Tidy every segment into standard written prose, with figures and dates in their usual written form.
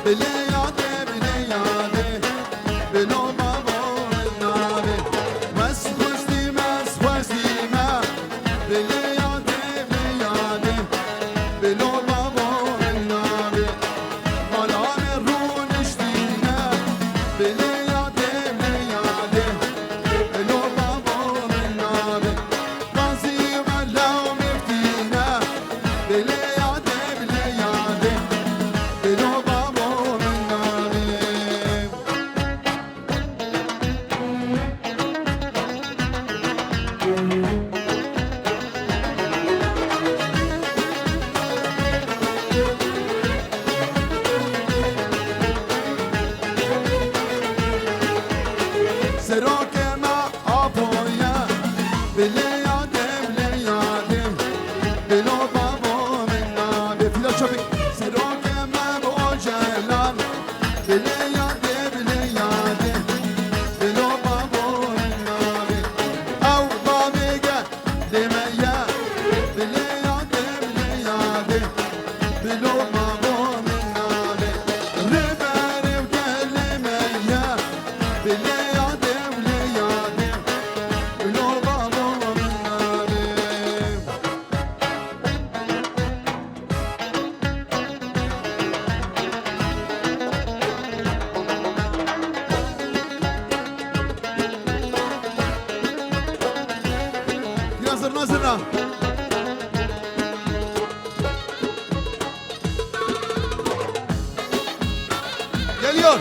بليادي بليادي بلو بابو النابي مس خوزدي مس خوزدي ما بليادي بليادي بلو بابو النابي مالام رون اشتينا بليادي بليادي بلو بابو النابي قاسي ملاو مفتينا بليادي بليادي بلو بابو النابي سراك ما أبويا بليادي بليادي بلو بابو النابي فيلا شوفي سراك ما بوجلان بليادي بليادي بلو بابو النابي أو بابيجا دميا بليادي بليادي بلو بابو النابي رباري وكلميا بليادي بليادي بلو بابو النابي Zırna zırna. Geliyor.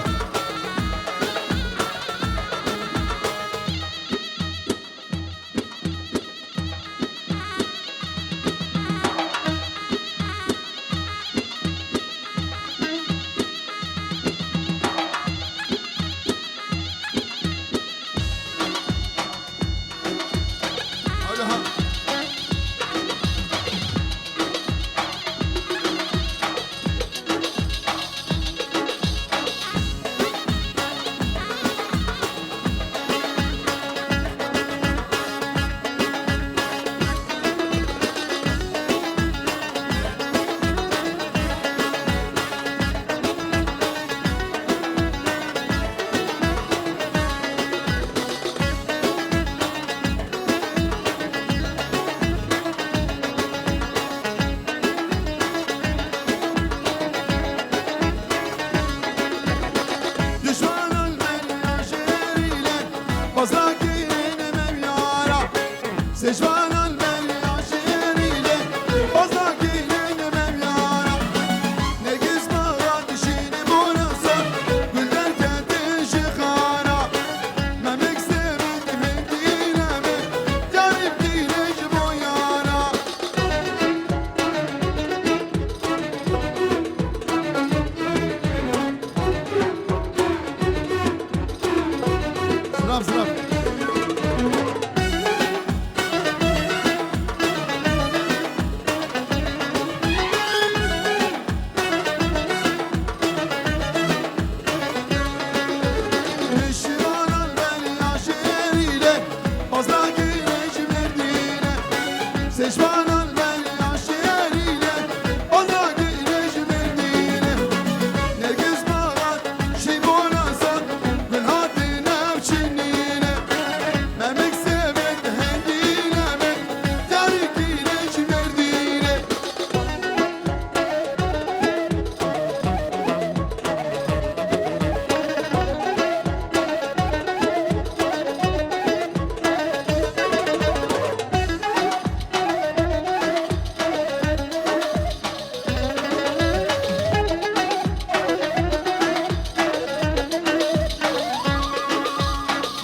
Hadi ha. Düşmanın beni şehriyle Bazakine mevyara Seçmanın beni şehriyle Bazakine mevyara Nergiz bağır dişini burası Güller kendi şıkara Memek sevindim hekine mi Yarip giyiş bu yara Sınav sınav. Düşmanın beni şehriyle Fazla güneş verdiğine Seçmanın beni şehriyle Fazla güneş verdiğine Nergiz bağlar şey bonasan Gül hadi nevçinine Memek sevet hendine mi Yarı güneş verdiğine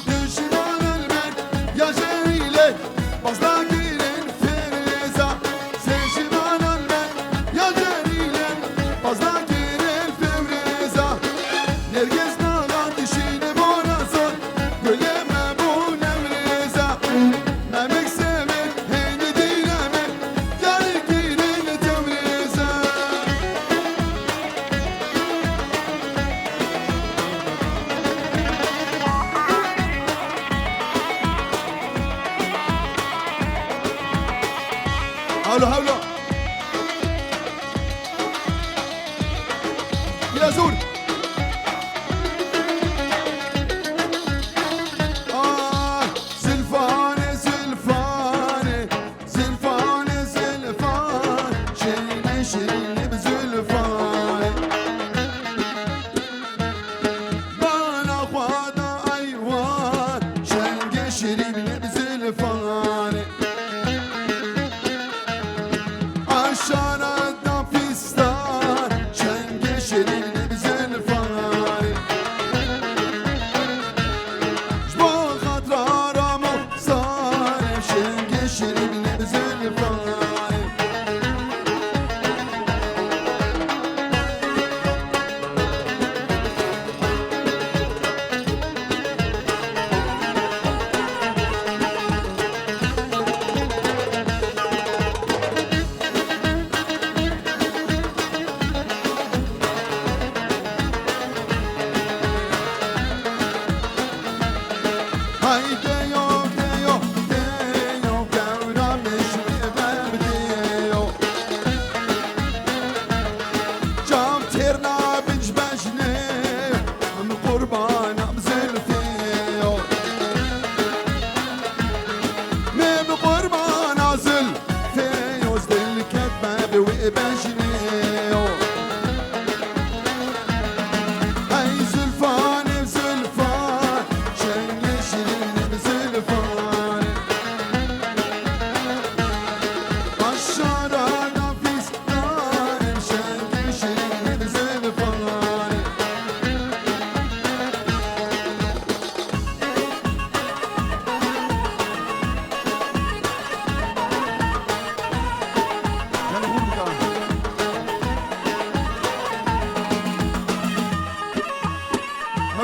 Düşmanın ben yaşarıyla Fazla girin feriza Seçmanın ben yaşarıyla Fazla girin feriza Nergiz bağlan dişini bonasan Güleme bu nevriza Memek sevet hendi dineme Yarı girin temriza حولو حولو يا زور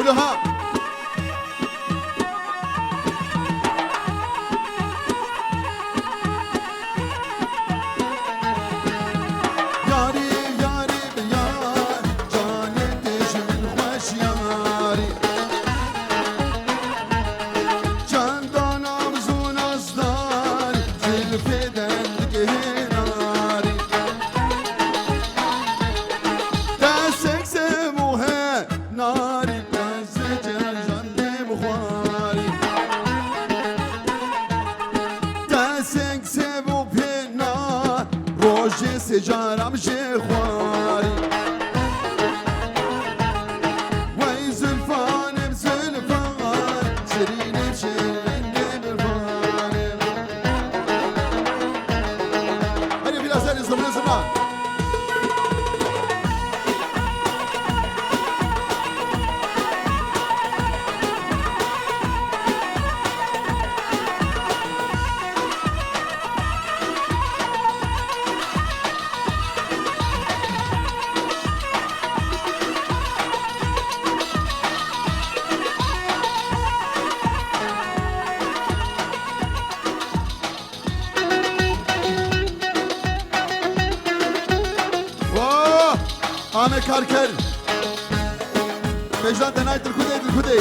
اولها یاری یاری بیار جانی دژمن خوش یاری چندان آمزون از داری زلف دندگه ناری دستک سموه ناری دست جرجان بخواری دستک سمو پنار روش سجارم شخواری وی زلفانم زلفان سرینم شرینم برفانم هریا بیلا سری زمین زمان آمه کارکر بجان دنای دلکوده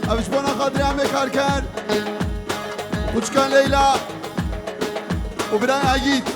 اوش بنا خاطر آمه کارکر کوچکان لیلا و برای عگید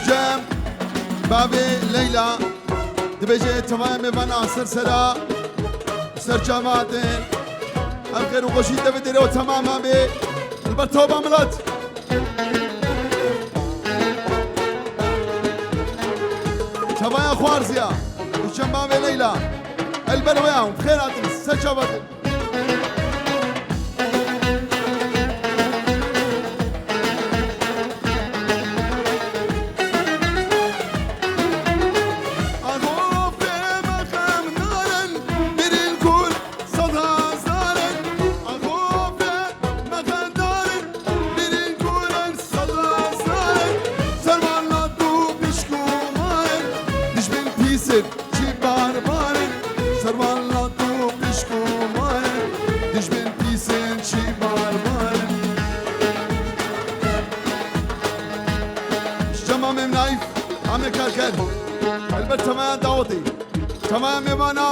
جم بابي ليلى دبجي تمام من عصر سرا سر جماعتين الخير وقشي دبدري وتمام بي البرتوبة ملت شبايا خوارزيا الجم بابي ليلى البلوياهم خيراتهم سر جماعتين عمي كركر البت تمام دعوتي تمام مانا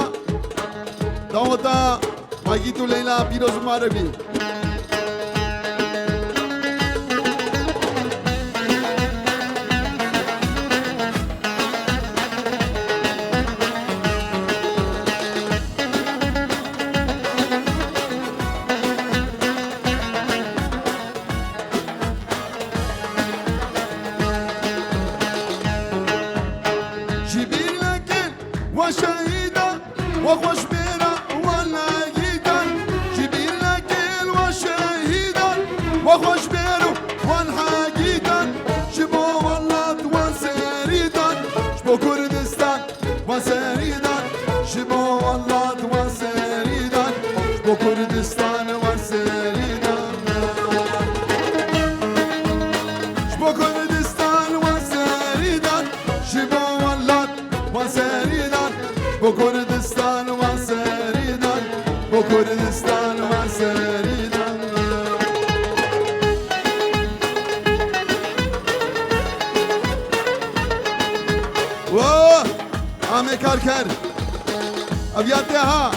دعوتا باقيتو ليلى بيروز ماربي وشهيدا وخوش بينا ولا جيدا جبير لك وشهيدا وخوش بينا والحقيدا شبو والله وسريدا شبو كردستان وسريدا شبو والله وسريدا شبو كردستان وسريدا شبو كردستان وسريدا شبو والله وسريدا bu Kurdistan ve seridan bu Kurdistan ve seridan Wow Ame Karker Abiyat ha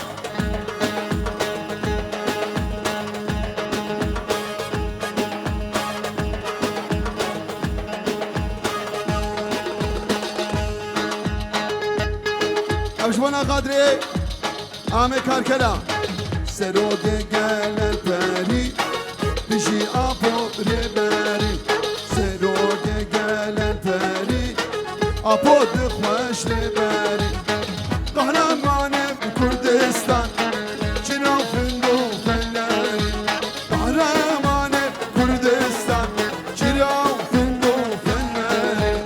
نقشبانا قادري عامي كاركلا سرودي قال الباري بيجي أبو رباري سرودي قال الباري أبو دخوش رباري قهرمان بكردستان جنو فندو فناري قهرمان بكردستان جنو فندو فناري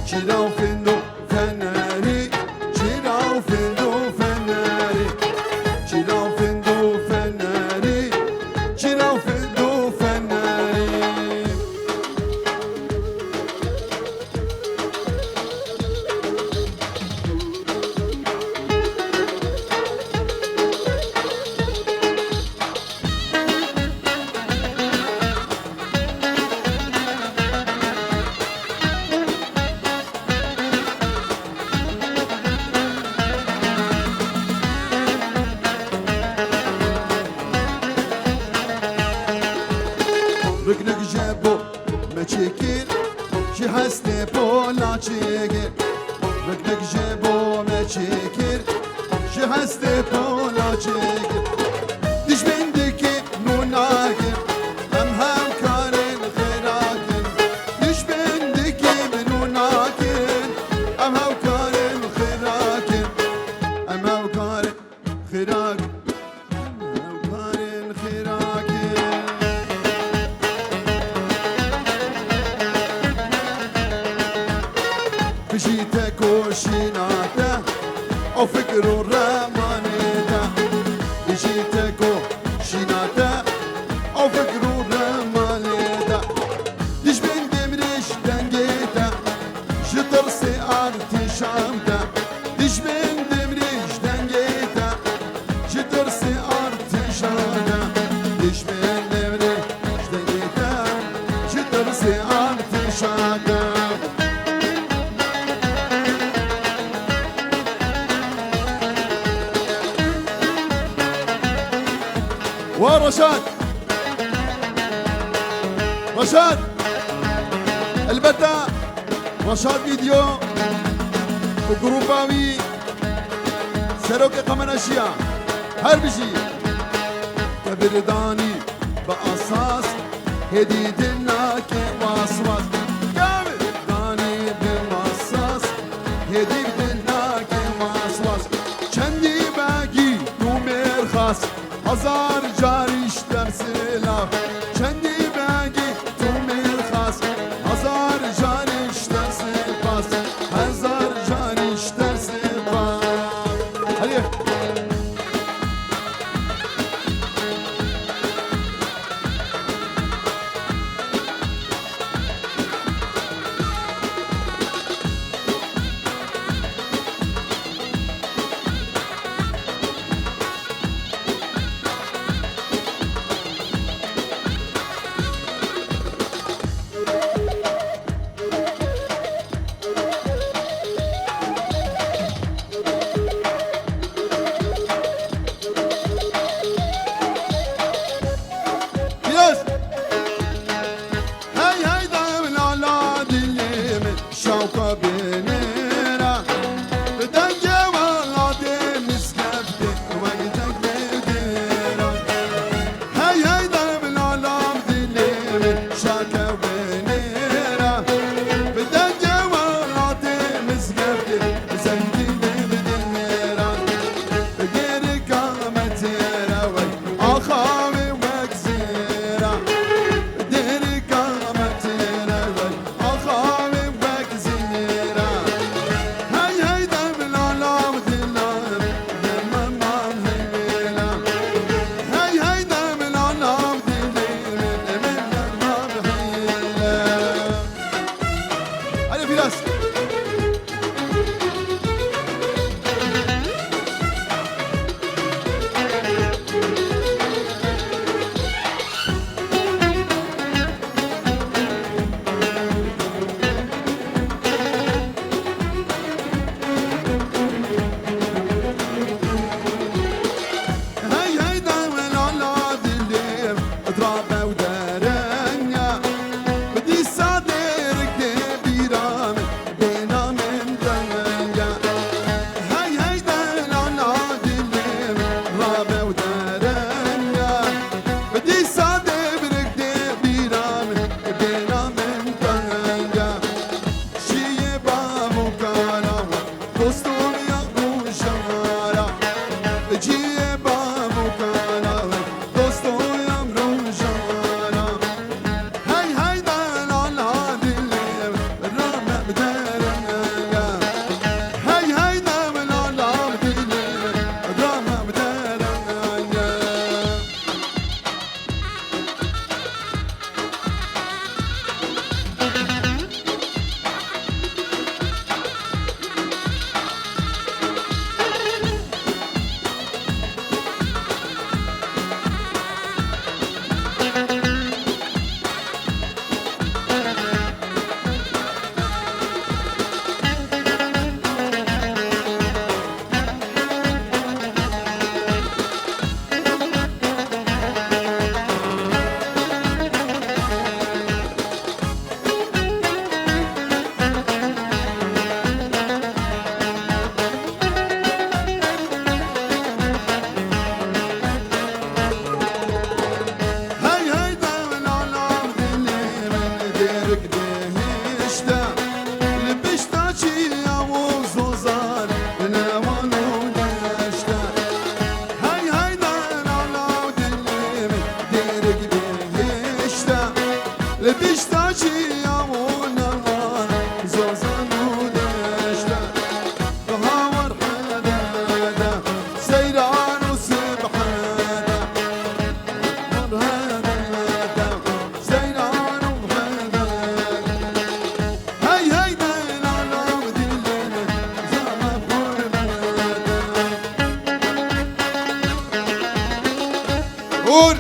جنو فندو فناري جنو فندو فناري جنو فندو فناري جنو فندو فناري ركنك جابو ما تشكيل شي حسني بولا تشكيل ركنك جابو ما تشكيل شي حسني بولا تشكيل ديش بندك نوناكل ام هم كارن خيراكل ديش بندك نوناكل ام هم كارن خيراكل ام هم كارن خيراكل ام كارن خيراكل بجيتك وشيناته أو فكر الرمانيته بجيتك وشيناته أو فكر الرمانيته ديش بين دمرش دنجيته شطر سيارتي شامته ديش بين دمرش دنجيته شطر سيارتي شامته ديش بين دمرش دنجيته شطر سيارتي شامته ورشاد رشاد البتة رشاد فيديو وجروباوي سروك قمن اشياء هر بشي كبرداني بأساس هدي دلناك واسواس كبرداني بمساس هدي دلناك واسواس چندی بگی نومر خاص هزار جاریش در سلاح چندی بگی تو مرخص هزار جاریش در سپاس هزار جاریش در سپاس هلیه قول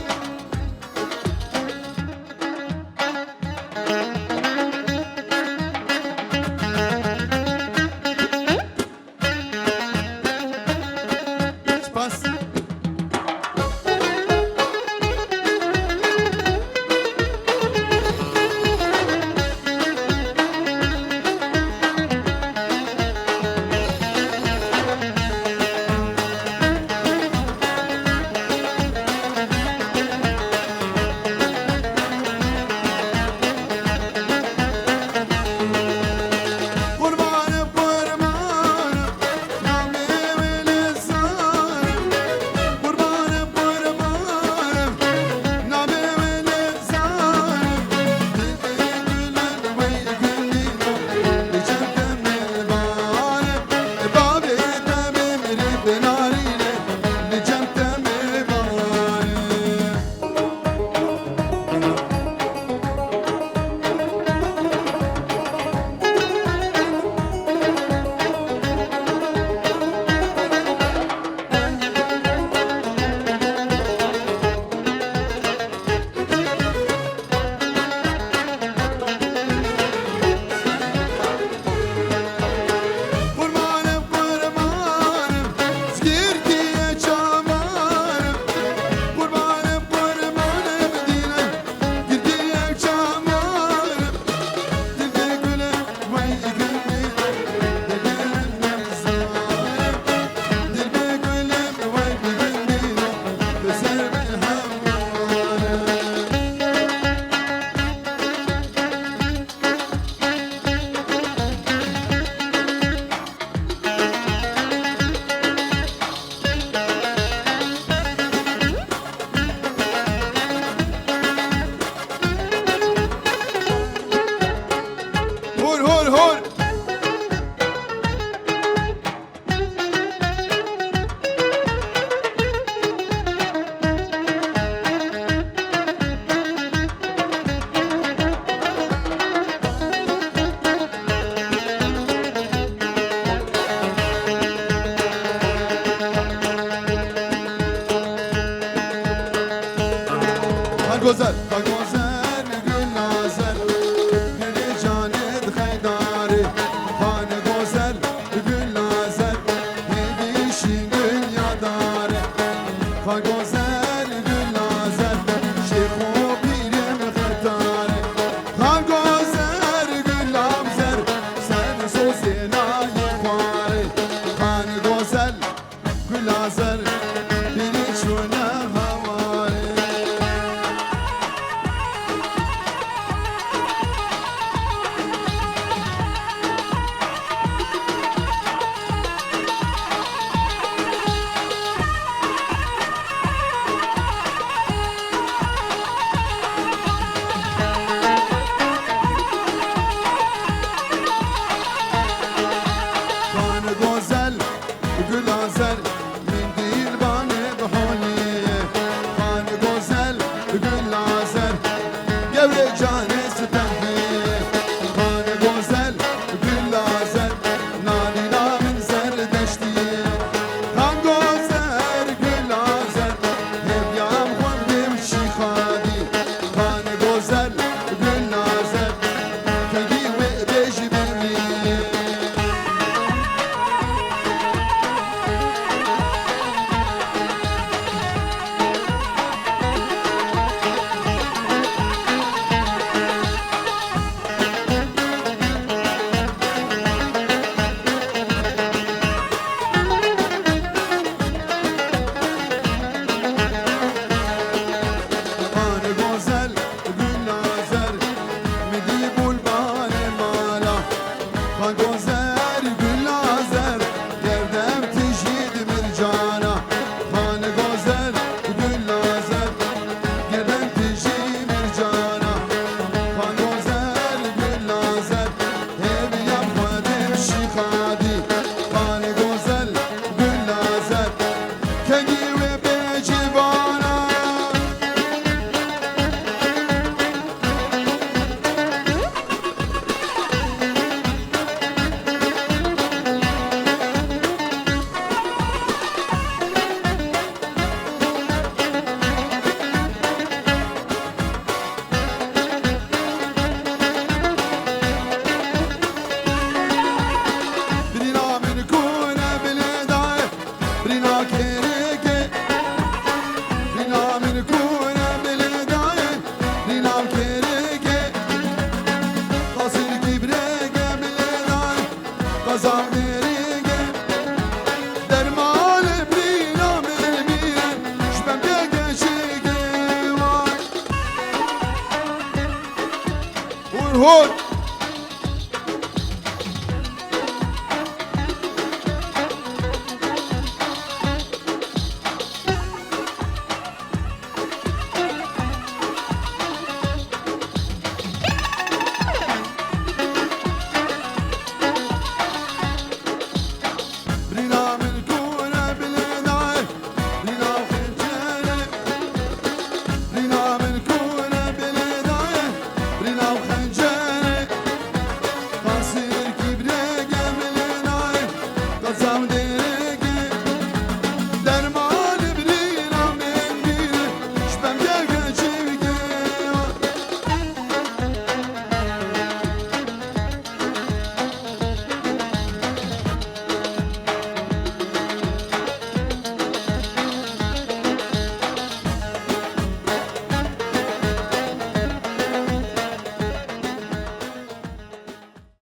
هون